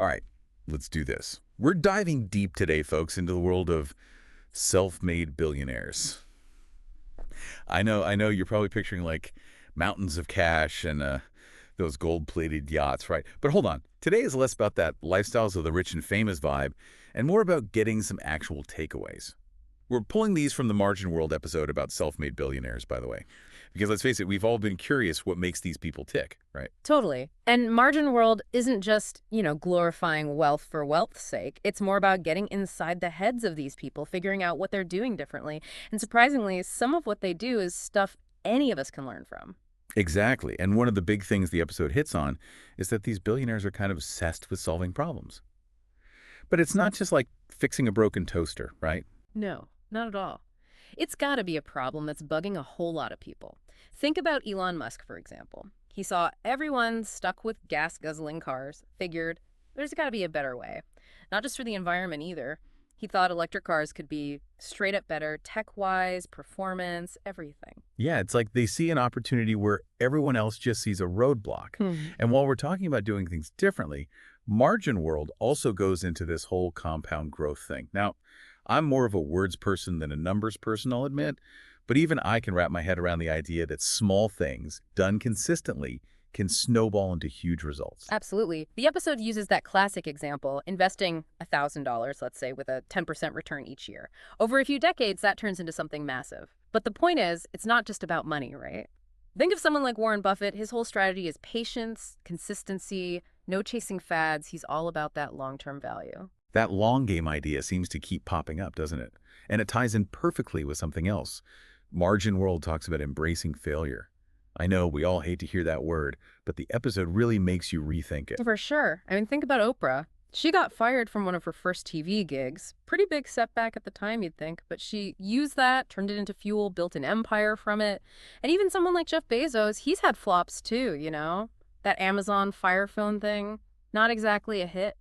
All right, let's do this. We're diving deep today, folks, into the world of self-made billionaires. I know you're probably picturing like mountains of cash and those gold-plated yachts, right? But hold on. Today is less about that lifestyles of the rich and famous vibe and more about getting some actual takeaways. We're pulling these from the Margin World episode about self-made billionaires, by the way. Because let's face it, we've all been curious what makes these people tick, right? Totally. And Margin World isn't just, glorifying wealth for wealth's sake. It's more about getting inside the heads of these people, figuring out what they're doing differently. And surprisingly, some of what they do is stuff any of us can learn from. Exactly. And one of the big things the episode hits on is that these billionaires are kind of obsessed with solving problems. But it's not just like fixing a broken toaster, right? No, not at all. It's got to be a problem that's bugging a whole lot of people. Think about Elon Musk, for example. He saw everyone stuck with gas-guzzling cars, figured there's got to be a better way. Not just for the environment either. He thought electric cars could be straight up better, tech-wise, performance, everything. Yeah, it's like they see an opportunity where everyone else just sees a roadblock. And while we're talking about doing things differently, Margin World also goes into this whole compound growth thing. Now, I'm more of a words person than a numbers person, I'll admit, but even I can wrap my head around the idea that small things, done consistently, can snowball into huge results. Absolutely. The episode uses that classic example, investing $1,000, let's say, with a 10% return each year. Over a few decades, that turns into something massive. But the point is, it's not just about money, right? Think of someone like Warren Buffett. His whole strategy is patience, consistency, no chasing fads. He's all about that long-term value. That long game idea seems to keep popping up, doesn't it? And it ties in perfectly with something else. Margin World talks about embracing failure. I know we all hate to hear that word, but the episode really makes you rethink it. For sure. I mean, think about Oprah. She got fired from one of her first TV gigs. Pretty big setback at the time, you'd think, but she used that, turned it into fuel, built an empire from it. And even someone like Jeff Bezos, he's had flops too, That Amazon Fire Phone thing, not exactly a hit.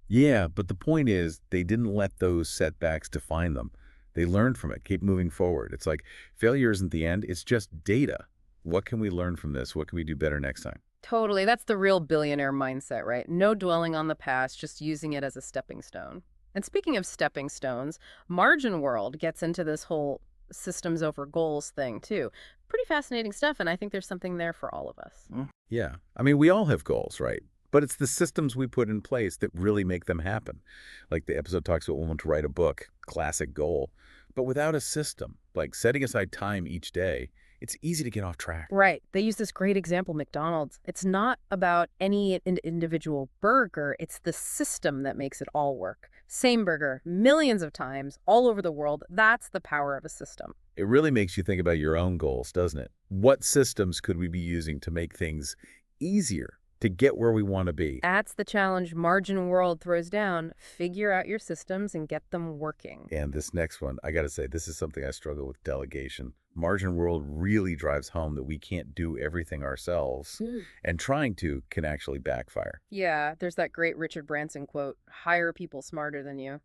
Yeah, but the point is they didn't let those setbacks define them. They learned from it, keep moving forward. It's like failure isn't the end, it's just data. What can we learn from this? What can we do better next time? Totally. That's the real billionaire mindset, right? No dwelling on the past, just using it as a stepping stone. And speaking of stepping stones, Margin World gets into this whole systems over goals thing, too. Pretty fascinating stuff, and I think there's something there for all of us. Yeah, I mean, we all have goals, right? But it's the systems we put in place that really make them happen. Like the episode talks about wanting to write a book, classic goal. But without a system, like setting aside time each day, it's easy to get off track. Right. They use this great example, McDonald's. It's not about any individual burger. It's the system that makes it all work. Same burger, millions of times, all over the world. That's the power of a system. It really makes you think about your own goals, doesn't it? What systems could we be using to make things easier to get where we want to be? That's the challenge Margin World throws down. Figure out your systems and get them working. And this next one, I got to say, this is something I struggle with: delegation. Margin World really drives home that we can't do everything ourselves, and trying to can actually backfire. Yeah, there's that great Richard Branson quote, hire people smarter than you.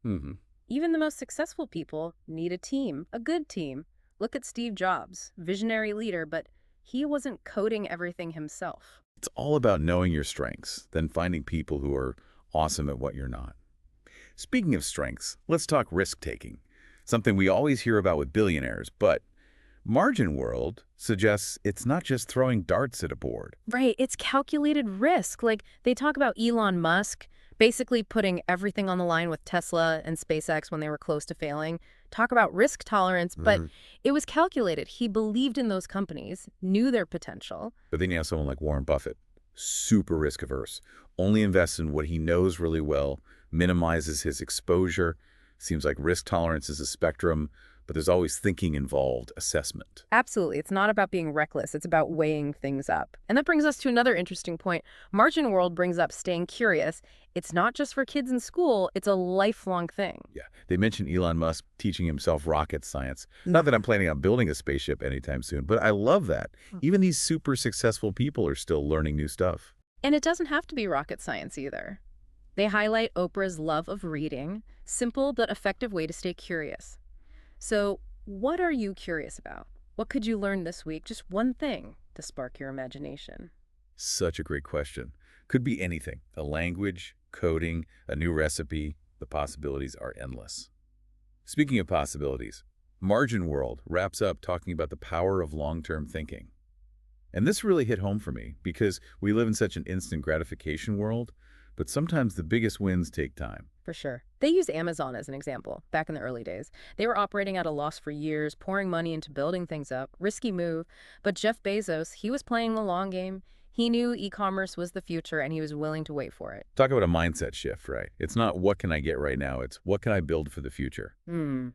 Even the most successful people need a team, a good team. Look at Steve Jobs, visionary leader, but he wasn't coding everything himself. It's all about knowing your strengths, then finding people who are awesome at what you're not. Speaking of strengths, let's talk risk-taking, something we always hear about with billionaires, but Margin World suggests it's not just throwing darts at a board. Right, it's calculated risk. Like, they talk about Elon Musk basically putting everything on the line with Tesla and SpaceX when they were close to failing. Talk about risk tolerance, but it was calculated. He believed in those companies, knew their potential. But then you have someone like Warren Buffett, super risk-averse, only invests in what he knows really well, minimizes his exposure. Seems like risk tolerance is a spectrum, but there's always thinking involved, assessment. Absolutely. It's not about being reckless. It's about weighing things up. And that brings us to another interesting point. Margin World brings up staying curious. It's not just for kids in school. It's a lifelong thing. Yeah. They mentioned Elon Musk teaching himself rocket science. Not that I'm planning on building a spaceship anytime soon, but I love that. Even these super successful people are still learning new stuff. And it doesn't have to be rocket science either. They highlight Oprah's love of reading, simple but effective way to stay curious. So, what are you curious about? What could you learn this week? Just one thing to spark your imagination. Such a great question. Could be anything. A language, coding, a new recipe. The possibilities are endless. Speaking of possibilities, Margin World wraps up talking about the power of long-term thinking. And this really hit home for me because we live in such an instant gratification world, but sometimes the biggest wins take time. For sure. They use Amazon as an example, back in the early days. They were operating at a loss for years, pouring money into building things up, risky move. But Jeff Bezos, he was playing the long game. He knew e-commerce was the future, and he was willing to wait for it. Talk about a mindset shift, right? It's not what can I get right now, it's what can I build for the future? Hmm.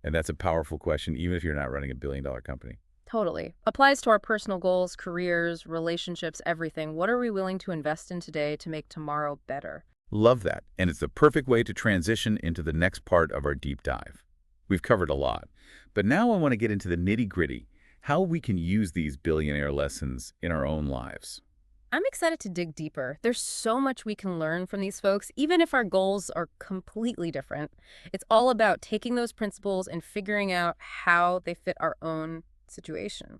And that's a powerful question, even if you're not running a billion-dollar company. Totally. Applies to our personal goals, careers, relationships, everything. What are we willing to invest in today to make tomorrow better? Love that. And it's the perfect way to transition into the next part of our deep dive. We've covered a lot, but now I want to get into the nitty-gritty, how we can use these billionaire lessons in our own lives. I'm excited to dig deeper. There's so much we can learn from these folks, even if our goals are completely different. It's all about taking those principles and figuring out how they fit our own situation.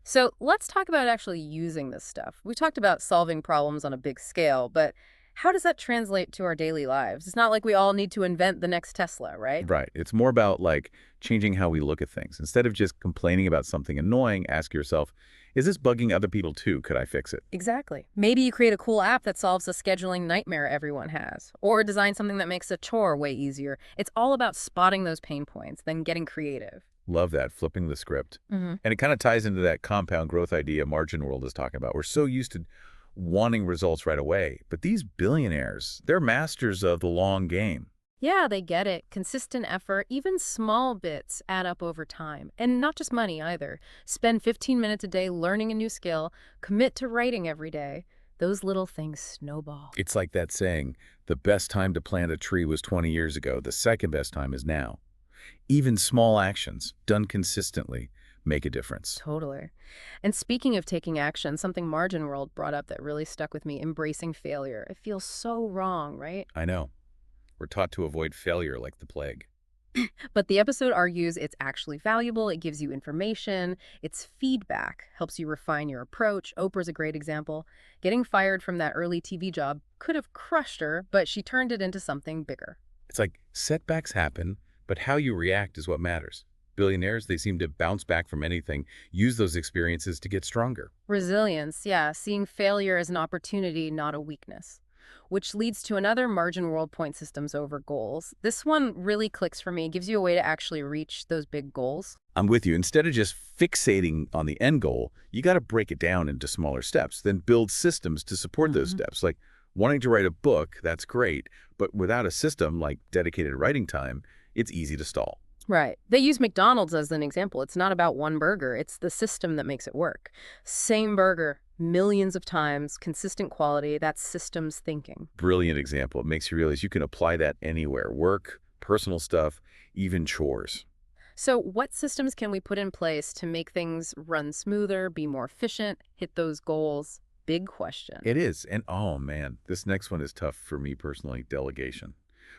So let's talk about actually using this stuff. We talked about solving problems on a big scale, but how does that translate to our daily lives? It's not like we all need to invent the next Tesla, right? Right. It's more about like changing how we look at things. Instead of just complaining about something annoying, ask yourself, is this bugging other people too? Could I fix it? Exactly. Maybe you create a cool app that solves a scheduling nightmare everyone has, or design something that makes a chore way easier. It's all about spotting those pain points, then getting creative. Love that, flipping the script. And it kind of ties into that compound growth idea Margin World is talking about. We're so used to wanting results right away, but these billionaires, they're masters of the long game. Yeah, they get it. Consistent effort, even small bits add up over time. And not just money either. Spend 15 minutes a day learning a new skill, commit to writing every day. Those little things snowball. It's like that saying, the best time to plant a tree was 20 years ago. The second best time is now. Even small actions, done consistently, make a difference. Totally. And speaking of taking action, something Margin World brought up that really stuck with me, embracing failure. It feels so wrong, right? I know. We're taught to avoid failure like the plague. But the episode argues it's actually valuable. It gives you information. It's feedback, helps you refine your approach. Oprah's a great example. Getting fired from that early TV job could have crushed her, but she turned it into something bigger. It's like setbacks happen, but how you react is what matters. Billionaires, they seem to bounce back from anything, use those experiences to get stronger. Resilience, yeah, seeing failure as an opportunity, not a weakness. Which leads to another Margin World point systems over goals. This one really clicks for me, gives you a way to actually reach those big goals. I'm with you. Instead of just fixating on the end goal, you got to break it down into smaller steps, then build systems to support those steps. Like wanting to write a book, that's great, but without a system like dedicated writing time, it's easy to stall. Right. They use McDonald's as an example. It's not about one burger. It's the system that makes it work. Same burger, millions of times, consistent quality. That's systems thinking. Brilliant example. It makes you realize you can apply that anywhere. Work, personal stuff, even chores. So what systems can we put in place to make things run smoother, be more efficient, hit those goals? Big question. It is. And oh man, this next one is tough for me personally, delegation.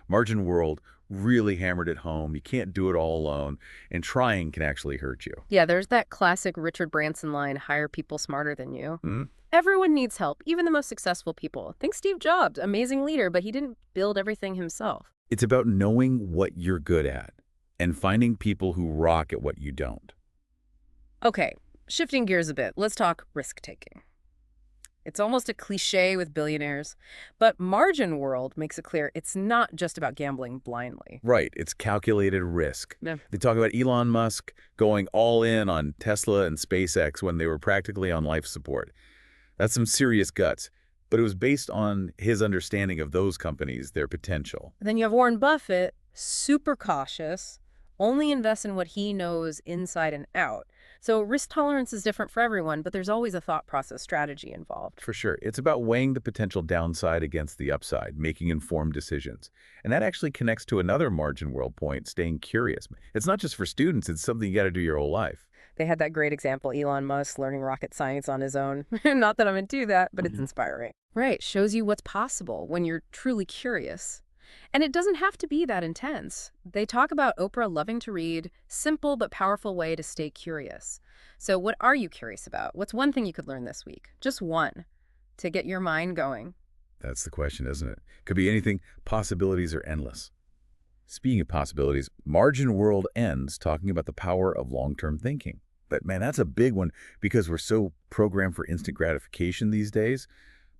Margin World really hammered it home. You can't do it all alone, and trying can actually hurt you. Yeah, there's that classic Richard Branson line, hire people smarter than you. Hmm? Everyone needs help, even the most successful people. Think Steve Jobs, amazing leader, but he didn't build everything himself. It's about knowing what you're good at and finding people who rock at what you don't. Okay, shifting gears a bit, let's talk risk-taking. It's almost a cliche with billionaires, but Margin World makes it clear it's not just about gambling blindly. Right, it's calculated risk. Yeah. They talk about Elon Musk going all in on Tesla and SpaceX when they were practically on life support. That's some serious guts, but it was based on his understanding of those companies, their potential. Then you have Warren Buffett, super cautious, only invests in what he knows inside and out. So risk tolerance is different for everyone, but there's always a thought process strategy involved. For sure. It's about weighing the potential downside against the upside, making informed decisions. And that actually connects to another Margin World point, staying curious. It's not just for students, it's something you got to do your whole life. They had that great example, Elon Musk learning rocket science on his own. Not that I'm into that, but it's inspiring. Right, shows you what's possible when you're truly curious. And it doesn't have to be that intense. They talk about Oprah loving to read, simple but powerful way to stay curious. So what are you curious about? What's one thing you could learn this week? Just one. to get your mind going? That's the question, isn't it? Could be anything. Possibilities are endless. Speaking of possibilities, Margin World ends talking about the power of long-term thinking. But man, that's a big one because we're so programmed for instant gratification these days.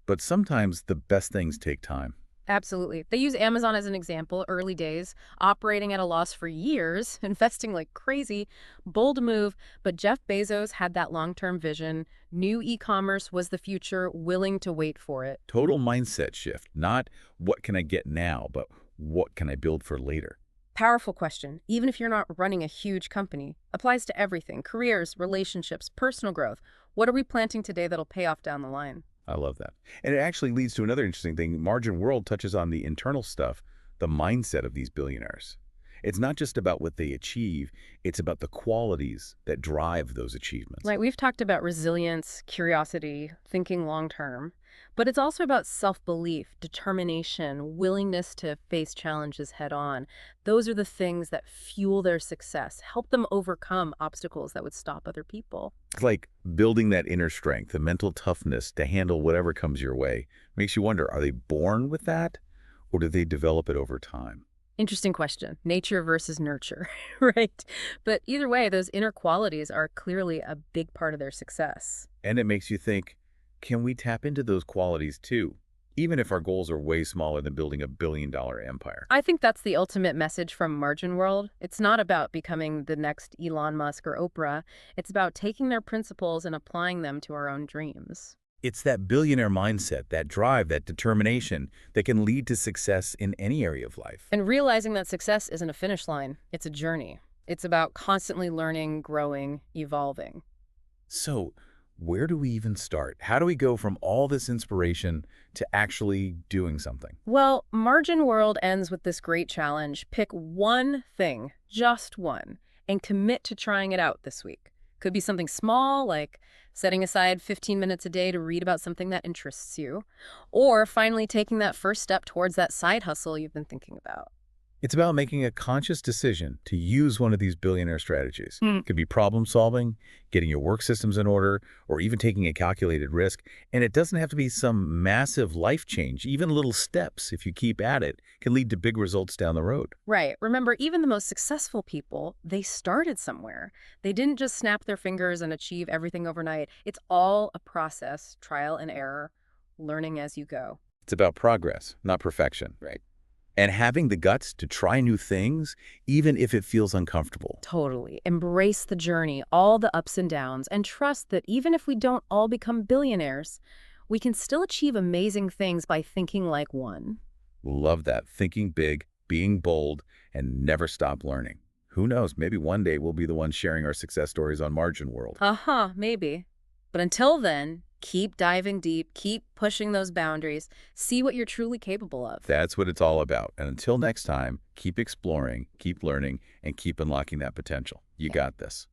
But sometimes the best things take time. Absolutely. They use Amazon as an example, early days, operating at a loss for years, investing like crazy, bold move, but Jeff Bezos had that long-term vision, knew e-commerce was the future, willing to wait for it. Total mindset shift, not what can I get now, but what can I build for later? Powerful question, even if you're not running a huge company. Applies to everything, careers, relationships, personal growth. What are we planting today that'll pay off down the line? I love that. And it actually leads to another interesting thing. Margin World touches on the internal stuff, the mindset of these billionaires. It's not just about what they achieve, it's about the qualities that drive those achievements. Like we've talked about resilience, curiosity, thinking long term, but it's also about self-belief, determination, willingness to face challenges head on. Those are the things that fuel their success, help them overcome obstacles that would stop other people. It's like building that inner strength, the mental toughness to handle whatever comes your way. Makes you wonder, are they born with that or do they develop it over time? Interesting question. Nature versus nurture, right? But either way, those inner qualities are clearly a big part of their success. And it makes you think, can we tap into those qualities too, even if our goals are way smaller than building a billion-dollar empire? I think that's the ultimate message from Margin World. It's not about becoming the next Elon Musk or Oprah. It's about taking their principles and applying them to our own dreams. It's that billionaire mindset, that drive, that determination that can lead to success in any area of life. And realizing that success isn't a finish line, it's a journey. It's about constantly learning, growing, evolving. So, where do we even start? How do we go from all this inspiration to actually doing something? Well, Margin World ends with this great challenge. Pick one thing, just one, and commit to trying it out this week. Could be something small, like setting aside 15 minutes a day to read about something that interests you, or finally taking that first step towards that side hustle you've been thinking about. It's about making a conscious decision to use one of these billionaire strategies. It could be problem solving, getting your work systems in order, or even taking a calculated risk. And it doesn't have to be some massive life change. Even little steps, if you keep at it, can lead to big results down the road. Right. Remember, even the most successful people, they started somewhere. They didn't just snap their fingers and achieve everything overnight. It's all a process, trial and error, learning as you go. It's about progress, not perfection. Right. And having the guts to try new things, even if it feels uncomfortable. Totally. Embrace the journey, all the ups and downs, and trust that even if we don't all become billionaires, we can still achieve amazing things by thinking like one. Love that. Thinking big, being bold, and never stop learning. Who knows, maybe one day we'll be the ones sharing our success stories on Margin World. Maybe. But until then, keep diving deep, keep pushing those boundaries, see what you're truly capable of. That's what it's all about. And until next time, keep exploring, keep learning, and keep unlocking that potential. You got this.